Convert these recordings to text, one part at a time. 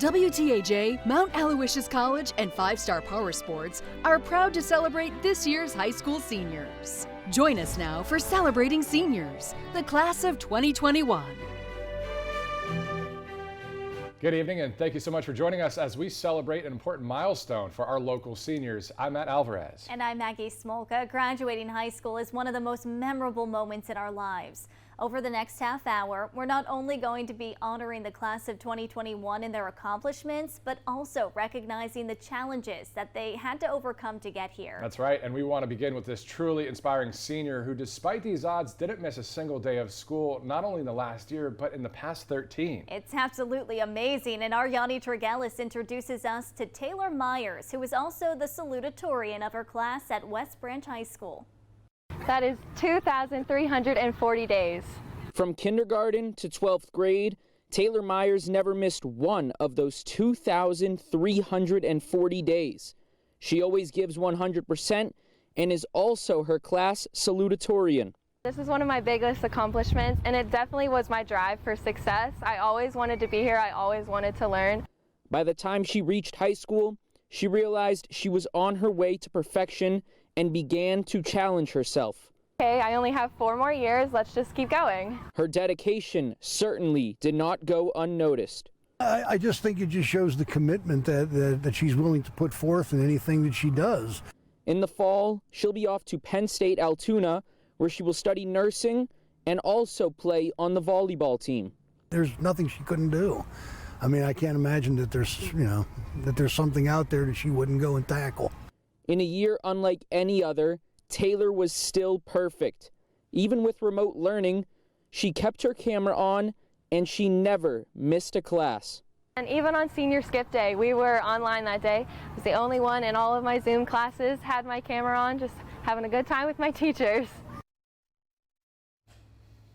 WTAJ, Mount Aloysius College, and 5-Star Power Sports are proud to celebrate this year's high school seniors. Join us now for Celebrating Seniors, the class of 2021. Good evening, and thank you so much for joining us as we celebrate an important milestone for our local seniors. I'm Matt Alvarez. And I'm Maggie Smolka. Graduating high school is one of the most memorable moments in our lives. Over the next half hour, we're not only going to be honoring the class of 2021 and their accomplishments, but also recognizing the challenges that they had to overcome to get here. That's right, and we want to begin with this truly inspiring senior who, despite these odds, didn't miss a single day of school, not only in the last year, but in the past 13. It's absolutely amazing, and our Yanni Tregellis introduces us to Taylor Myers, who is also the salutatorian of her class at West Branch High School. That is 2,340 days. From kindergarten to 12th grade, Taylor Myers never missed one of those 2,340 days. She always gives 100% and is also her class salutatorian. This is one of my biggest accomplishments, and it definitely was my drive for success. I always wanted to be here. I always wanted to learn. By the time she reached high school, she realized she was on her way to perfection and began to challenge herself. Okay, I only have 4 more years. Let's just keep going. Her dedication certainly did not go unnoticed. I just think it just shows the commitment that she's willing to put forth in anything that she does. In the fall, she'll be off to Penn State Altoona, where she will study nursing and also play on the volleyball team. There's nothing she couldn't do. I mean, I can't imagine that there's something out there that she wouldn't go and tackle. In a year unlike any other, Taylor was still perfect. Even with remote learning, she kept her camera on and she never missed a class. And even on senior skip day, we were online that day. I was the only one in all of my Zoom classes, had my camera on, just having a good time with my teachers.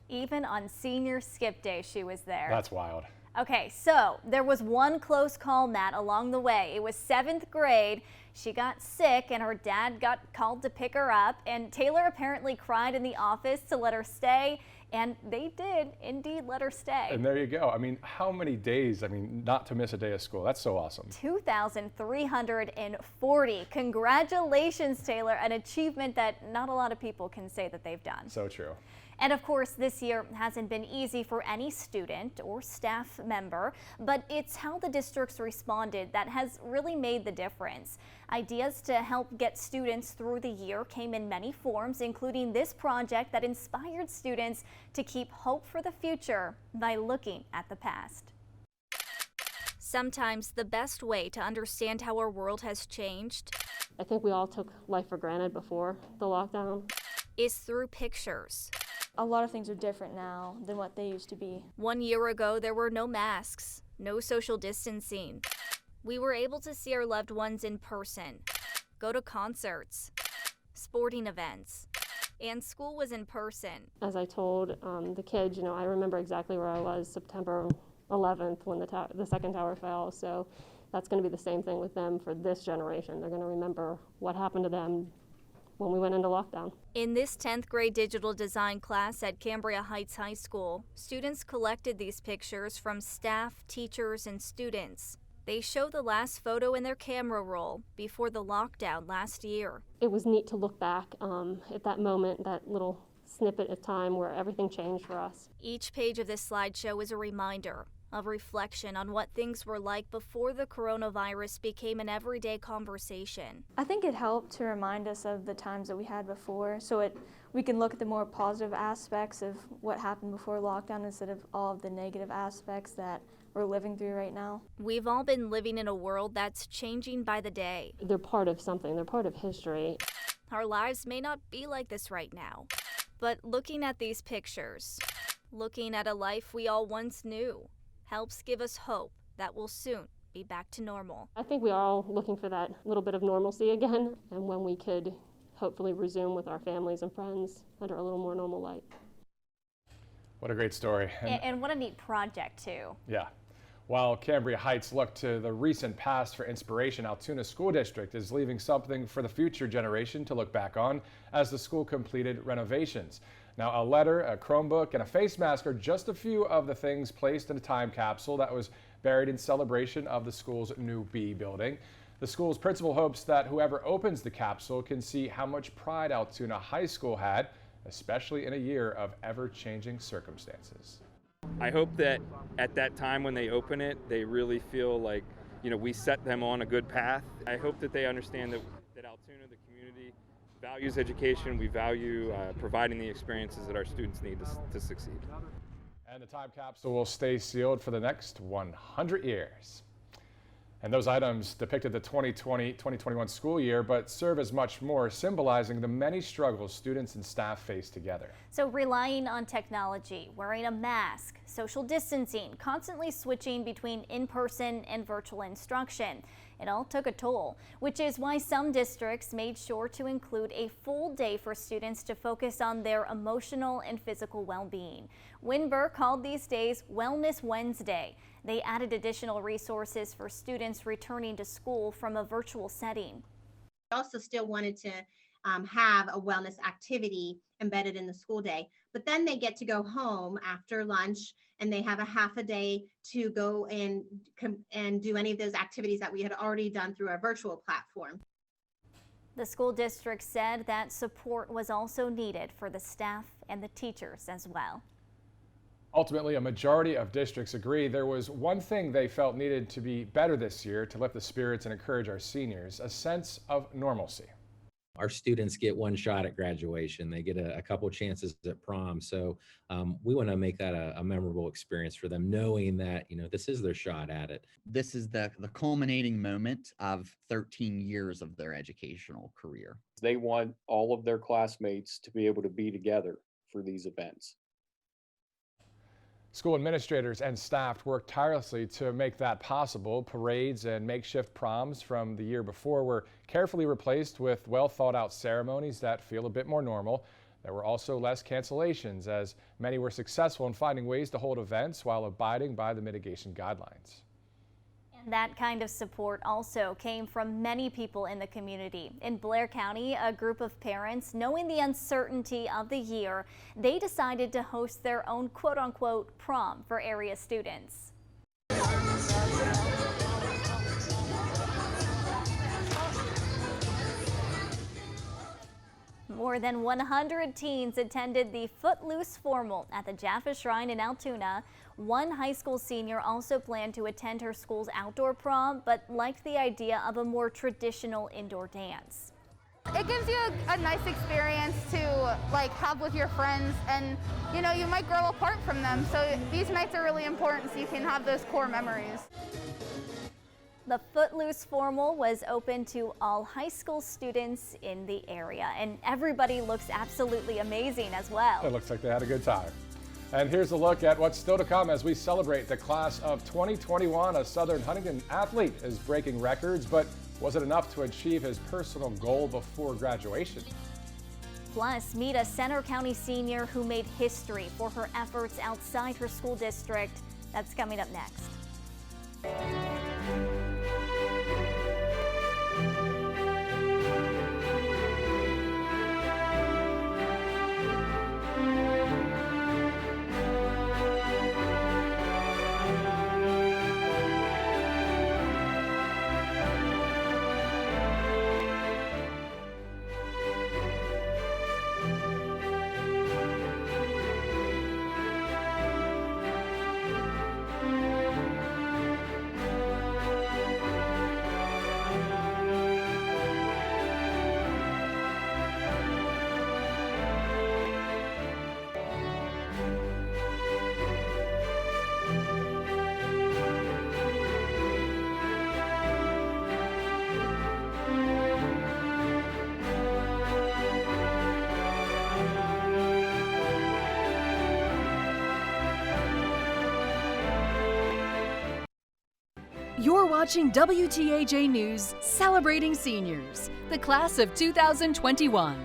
Even on senior skip day, she was there. That's wild. Okay, so there was one close call, Matt, along the way. It was 7th grade. She got sick and her dad got called to pick her up, and Taylor apparently cried in the office to let her stay, and they did indeed let her stay. And there you go. I mean, how many days, not to miss a day of school. That's so awesome. 2,340. Congratulations, Taylor, an achievement that not a lot of people can say that they've done. So true. And of course, this year hasn't been easy for any student or staff member, but it's how the districts responded that has really made the difference. Ideas to help get students through the year came in many forms, including this project that inspired students to keep hope for the future by looking at the past. Sometimes the best way to understand how our world has changed, I think we all took life for granted before the lockdown, is through pictures. A lot of things are different now than what they used to be. 1 year ago, there were no masks, no social distancing. We were able to see our loved ones in person, go to concerts, sporting events, and school was in person. As I told the kids, I remember exactly where I was September 11th when the second tower fell. So that's going to be the same thing with them for this generation. They're going to remember what happened to them when we went into lockdown. In this 10th grade digital design class at Cambria Heights High School, students collected these pictures from staff, teachers, and students. They show the last photo in their camera roll before the lockdown last year. It was neat to look back at that moment, that little snippet of time where everything changed for us. Each page of this slideshow is a reminder, a reflection on what things were like before the coronavirus became an everyday conversation. I think it helped to remind us of the times that we had before, so we can look at the more positive aspects of what happened before lockdown instead of all of the negative aspects that we're living through right now. We've all been living in a world that's changing by the day. They're part of something, they're part of history. Our lives may not be like this right now, but looking at these pictures, looking at a life we all once knew, helps give us hope that we'll soon be back to normal. I think we are all looking for that little bit of normalcy again, and when we could hopefully resume with our families and friends under a little more normal light. What a great story. And what a neat project, too. Yeah. While Cambria Heights look to the recent past for inspiration, Altoona School District is leaving something for the future generation to look back on as the school completed renovations. Now, a letter, a Chromebook, and a face mask are just a few of the things placed in a time capsule that was buried in celebration of the school's new B building. The school's principal hopes that whoever opens the capsule can see how much pride Altoona High School had, especially in a year of ever-changing circumstances. I hope that at that time when they open it, they really feel like, we set them on a good path. I hope that they understand that Altoona, the community, values education. We value providing the experiences that our students need to succeed. And the time capsule will stay sealed for the next 100 years. And those items depicted the 2020-2021 school year, but serve as much more, symbolizing the many struggles students and staff face together. So relying on technology, wearing a mask, social distancing, constantly switching between in-person and virtual instruction. It all took a toll, which is why some districts made sure to include a full day for students to focus on their emotional and physical well-being. Windber called these days Wellness Wednesday. They added additional resources for students returning to school from a virtual setting. We also still wanted to have a wellness activity embedded in the school day, but then they get to go home after lunch and they have a half a day to go and do any of those activities that we had already done through our virtual platform. The school district said that support was also needed for the staff and the teachers as well. Ultimately, a majority of districts agree there was one thing they felt needed to be better this year to lift the spirits and encourage our seniors, a sense of normalcy. Our students get one shot at graduation. They get a couple chances at prom. So we want to make that a memorable experience for them, knowing that, this is their shot at it. This is the culminating moment of 13 years of their educational career. They want all of their classmates to be able to be together for these events. School administrators and staff worked tirelessly to make that possible. Parades and makeshift proms from the year before were carefully replaced with well-thought-out ceremonies that feel a bit more normal. There were also less cancellations, as many were successful in finding ways to hold events while abiding by the mitigation guidelines. And that kind of support also came from many people in the community. In Blair County, a group of parents, knowing the uncertainty of the year, they decided to host their own quote-unquote prom for area students. More than 100 teens attended the Footloose Formal at the Jaffa Shrine in Altoona. One high school senior also planned to attend her school's outdoor prom, but liked the idea of a more traditional indoor dance. It gives you a nice experience to have with your friends, and you might grow apart from them. So these nights are really important so you can have those core memories. The Footloose Formal was open to all high school students in the area, and everybody looks absolutely amazing as well. It looks like they had a good time. And here's a look at what's still to come as we celebrate the class of 2021. A Southern Huntington athlete is breaking records, but was it enough to achieve his personal goal before graduation? Plus, meet a Center County senior who made history for her efforts outside her school district. That's coming up next. You're watching WTAJ News Celebrating Seniors, the class of 2021.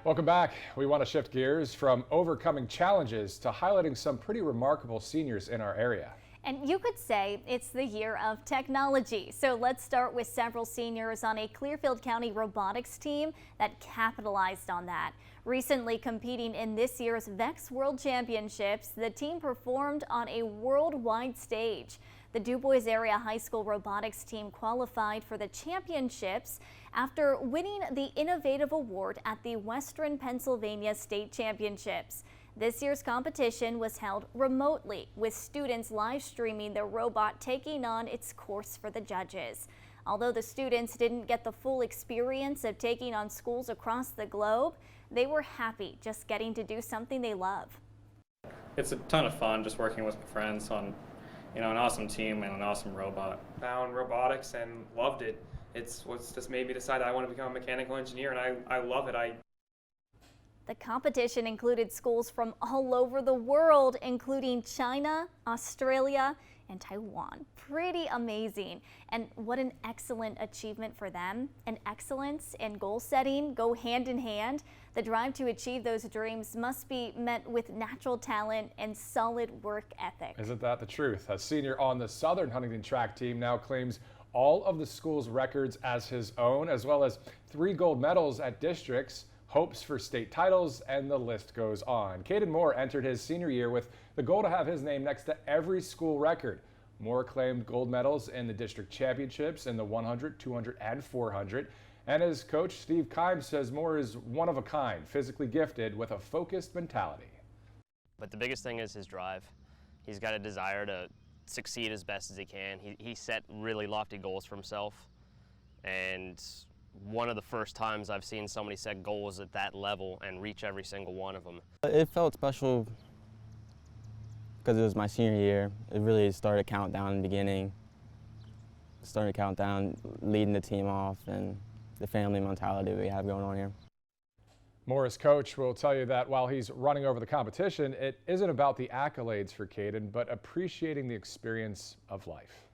Welcome back. We want to shift gears from overcoming challenges to highlighting some pretty remarkable seniors in our area. And you could say it's the year of technology. So let's start with several seniors on a Clearfield County robotics team that capitalized on that. Recently competing in this year's VEX World Championships, the team performed on a worldwide stage. The Du Bois Area High School robotics team qualified for the championships after winning the Innovative Award at the Western Pennsylvania State Championships. This year's competition was held remotely, with students live streaming the robot taking on its course for the judges. Although the students didn't get the full experience of taking on schools across the globe, they were happy just getting to do something they love. It's a ton of fun just working with friends on, an awesome team and an awesome robot. Found robotics and loved it. It's what's just made me decide I want to become a mechanical engineer, and I love it. The competition included schools from all over the world, including China, Australia, and Taiwan. Pretty amazing. And what an excellent achievement for them. And excellence and goal setting go hand in hand. The drive to achieve those dreams must be met with natural talent and solid work ethic. Isn't that the truth? A senior on the Southern Huntington track team now claims all of the school's records as his own, as well as 3 gold medals at districts, hopes for state titles, and the list goes on. Caden Moore entered his senior year with the goal to have his name next to every school record. Moore claimed gold medals in the district championships in the 100, 200, and 400. And his coach, Steve Kimes, says Moore is one of a kind, physically gifted with a focused mentality. But the biggest thing is his drive. He's got a desire to succeed as best as he can. He set really lofty goals for himself, and one of the first times I've seen somebody set goals at that level and reach every single one of them. It felt special because it was my senior year. It really started countdown in the beginning. Started countdown, leading the team off, and the family mentality we have going on here. Moore's coach will tell you that while he's running over the competition, it isn't about the accolades for Caden, but appreciating the experience of life.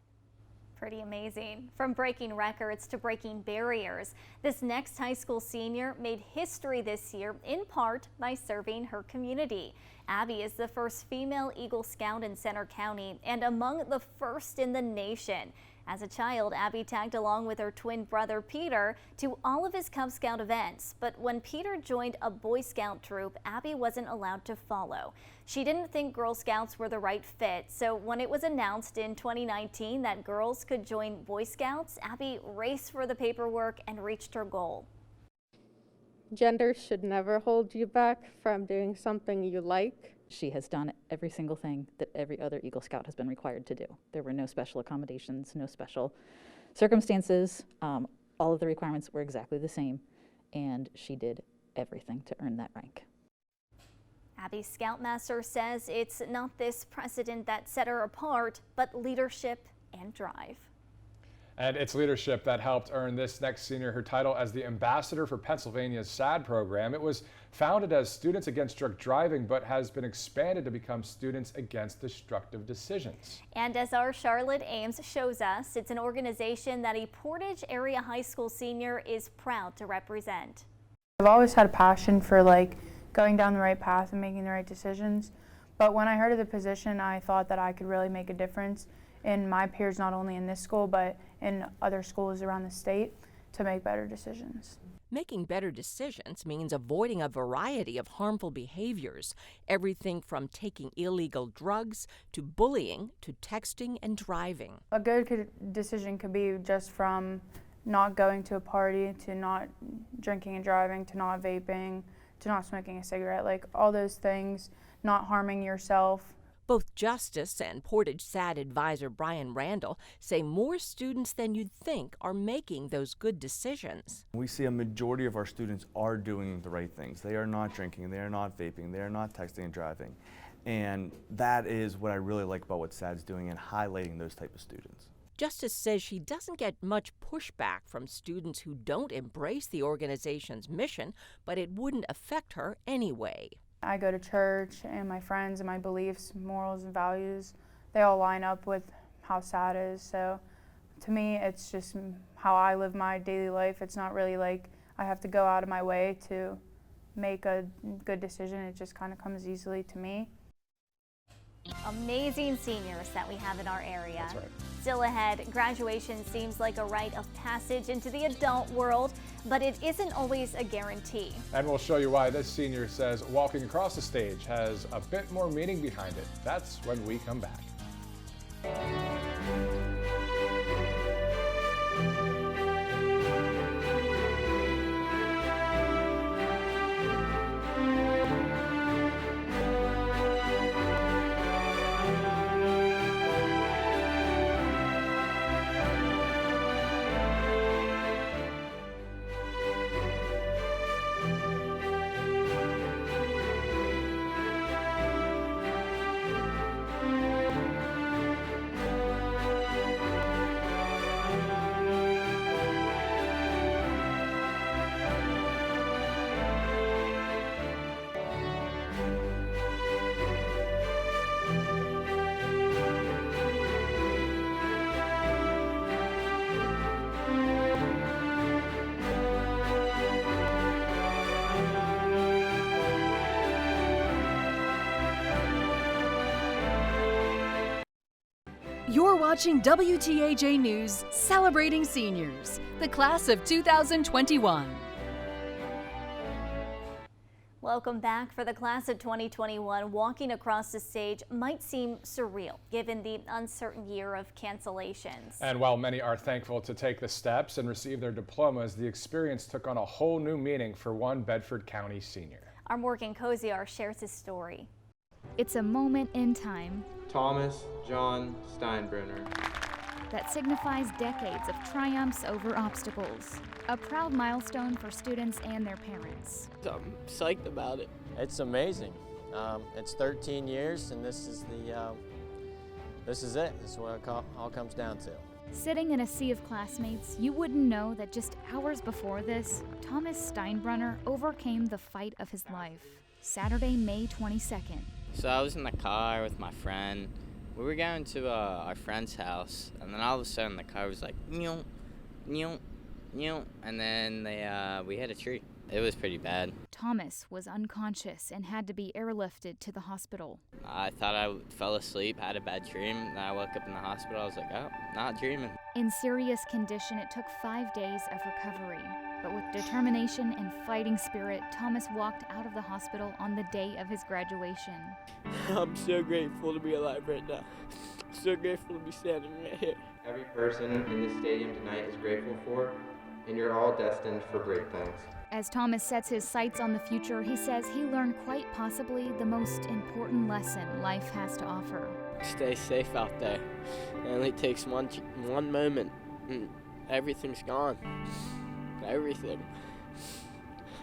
Pretty amazing. From breaking records to breaking barriers, this next high school senior made history this year in part by serving her community. Abby is the first female Eagle Scout in Center County and among the first in the nation. As a child, Abby tagged along with her twin brother Peter to all of his Cub Scout events, but when Peter joined a Boy Scout troop, Abby wasn't allowed to follow. She didn't think Girl Scouts were the right fit, so when it was announced in 2019 that girls could join Boy Scouts, Abby raced for the paperwork and reached her goal. Gender should never hold you back from doing something you like. She has done every single thing that every other Eagle Scout has been required to do. There were no special accommodations, no special circumstances. All of the requirements were exactly the same, and she did everything to earn that rank. Abby's Scoutmaster says it's not this precedent that set her apart, but leadership and drive. And it's leadership that helped earn this next senior her title as the ambassador for Pennsylvania's SAD program. It was founded as Students Against Drunk Driving, but has been expanded to become Students Against Destructive Decisions. And as our Charlotte Ames shows us, it's an organization that a Portage area high school senior is proud to represent. I've always had a passion for going down the right path and making the right decisions. But when I heard of the position, I thought that I could really make a difference in my peers, not only in this school, but in other schools around the state, to make better decisions. Making better decisions means avoiding a variety of harmful behaviors, everything from taking illegal drugs to bullying to texting and driving. A good decision could be just from not going to a party, to not drinking and driving, to not vaping, to not smoking a cigarette, all those things, not harming yourself. Both Justice and Portage SAD advisor Brian Randall say more students than you'd think are making those good decisions. We see a majority of our students are doing the right things. They are not drinking, they are not vaping, they are not texting and driving. And that is what I really like about what SAD's doing and highlighting those type of students. Justice says she doesn't get much pushback from students who don't embrace the organization's mission, but it wouldn't affect her anyway. I go to church, and my friends and my beliefs, morals and values, they all line up with how SAD is. So to me, it's just how I live my daily life. It's not really like I have to go out of my way to make a good decision. It just kind of comes easily to me. Amazing seniors that we have in our area. That's right. Still ahead, graduation seems like a rite of passage into the adult world, but it isn't always a guarantee. And we'll show you why this senior says walking across the stage has a bit more meaning behind it. That's when we come back. You're watching WTAJ News Celebrating Seniors, the class of 2021. Welcome back. For the class of 2021, walking across the stage might seem surreal given the uncertain year of cancellations. And while many are thankful to take the steps and receive their diplomas, the experience took on a whole new meaning for one Bedford County senior. Our Morgan Koziar shares his story. It's a moment in time Thomas John Steinbrenner that signifies decades of triumphs over obstacles. A proud milestone for students and their parents. I'm psyched about it. It's amazing. It's 13 years, and this is it. This is what it all comes down to. Sitting in a sea of classmates, you wouldn't know that just hours before this, Thomas Steinbrenner overcame the fight of his life. Saturday, May 22nd. So I was in the car with my friend. We were going to our friend's house, and then all of a sudden the car was like, "Meow, meow, meow," and then we hit a tree. It was pretty bad. Thomas was unconscious and had to be airlifted to the hospital. I thought I fell asleep, had a bad dream, and I woke up in the hospital. I was like, oh, not dreaming. In serious condition, it took 5 days of recovery. But with determination and fighting spirit, Thomas walked out of the hospital on the day of his graduation. I'm so grateful to be alive right now. So grateful to be standing right here. Every person in this stadium tonight is grateful for, and you're all destined for great things. As Thomas sets his sights on the future, he says he learned quite possibly the most important lesson life has to offer. Stay safe out there. It only takes one moment, and everything's gone. Everything.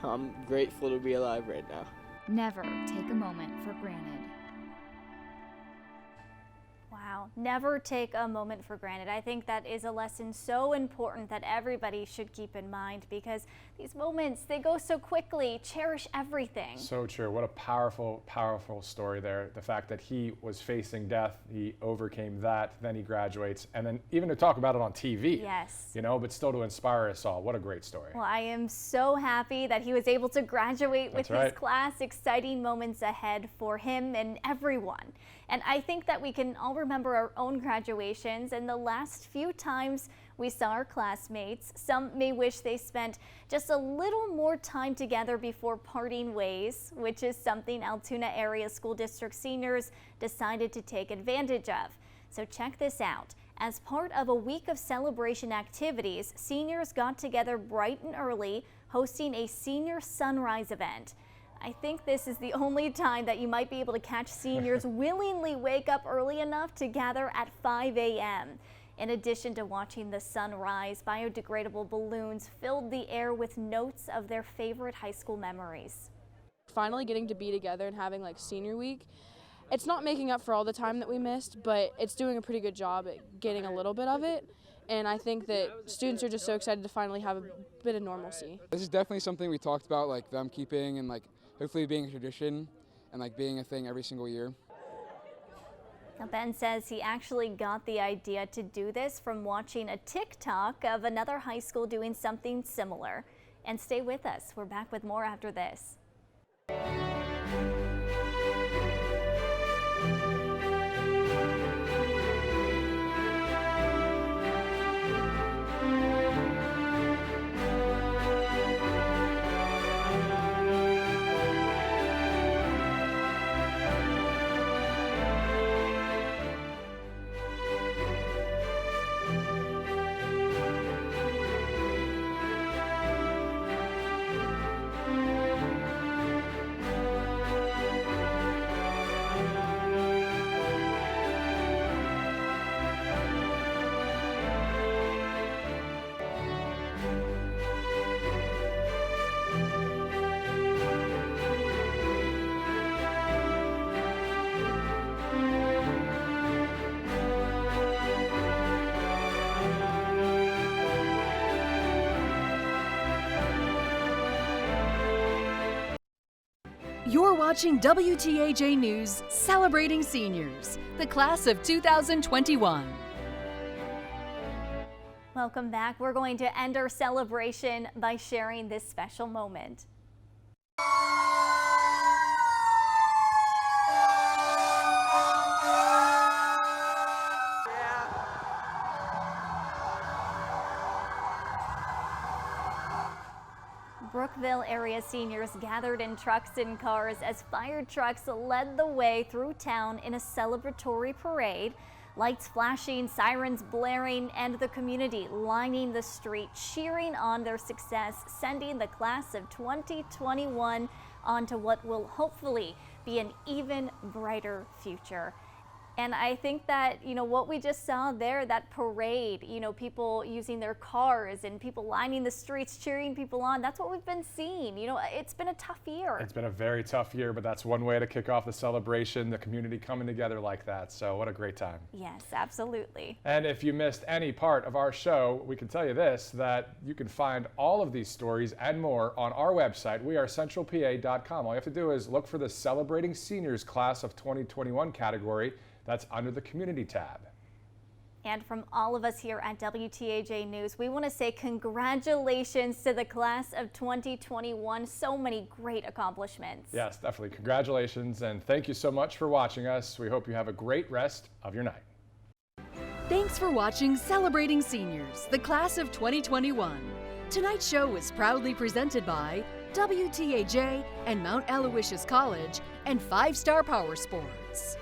I'm grateful to be alive right now. Never take a moment for granted. Wow, never take a moment for granted. I think that is a lesson so important that everybody should keep in mind, because these moments, they go so quickly. Cherish everything. So true. What a powerful, powerful story there. The fact that he was facing death, he overcame that, then he graduates, and then even to talk about it on TV. Yes. You know, but still to inspire us all. What a great story. Well, I am so happy that he was able to graduate with his class. Exciting moments ahead for him and everyone. And I think that we can all remember our own graduations and the last few times we saw our classmates. Some may wish they spent just a little more time together before parting ways, which is something Altoona Area School District seniors decided to take advantage of. So check this out. As part of a week of celebration activities, seniors got together bright and early, hosting a senior sunrise event. I think this is the only time that you might be able to catch seniors willingly wake up early enough to gather at 5 a.m. In addition to watching the sun rise, biodegradable balloons filled the air with notes of their favorite high school memories. Finally getting to be together and having like senior week, it's not making up for all the time that we missed, but it's doing a pretty good job at getting a little bit of it. And I think that students are just so excited to finally have a bit of normalcy. This is definitely something we talked about, like them keeping and like hopefully being a tradition and like being a thing every single year. Now, Ben says he actually got the idea to do this from watching a TikTok of another high school doing something similar. And stay with us. We're back with more after this. You're watching WTAJ News Celebrating Seniors, the class of 2021. Welcome back. We're going to end our celebration by sharing this special moment. Brookville area seniors gathered in trucks and cars as fire trucks led the way through town in a celebratory parade. Lights flashing, sirens blaring, and the community lining the street, cheering on their success, sending the class of 2021 on to what will hopefully be an even brighter future. And I think that, what we just saw there, that parade, people using their cars and people lining the streets, cheering people on, that's what we've been seeing. It's been a tough year. It's been a very tough year, but that's one way to kick off the celebration, the community coming together like that. So what a great time. Yes, absolutely. And if you missed any part of our show, we can tell you this, that you can find all of these stories and more on our website, wearecentralpa.com. All you have to do is look for the Celebrating Seniors Class of 2021 category. That's under the Community tab. And from all of us here at WTAJ News, we want to say congratulations to the class of 2021. So many great accomplishments. Yes, definitely. Congratulations, and thank you so much for watching us. We hope you have a great rest of your night. Thanks for watching Celebrating Seniors, the class of 2021. Tonight's show was proudly presented by WTAJ and Mount Aloysius College and 5 Star Power Sports.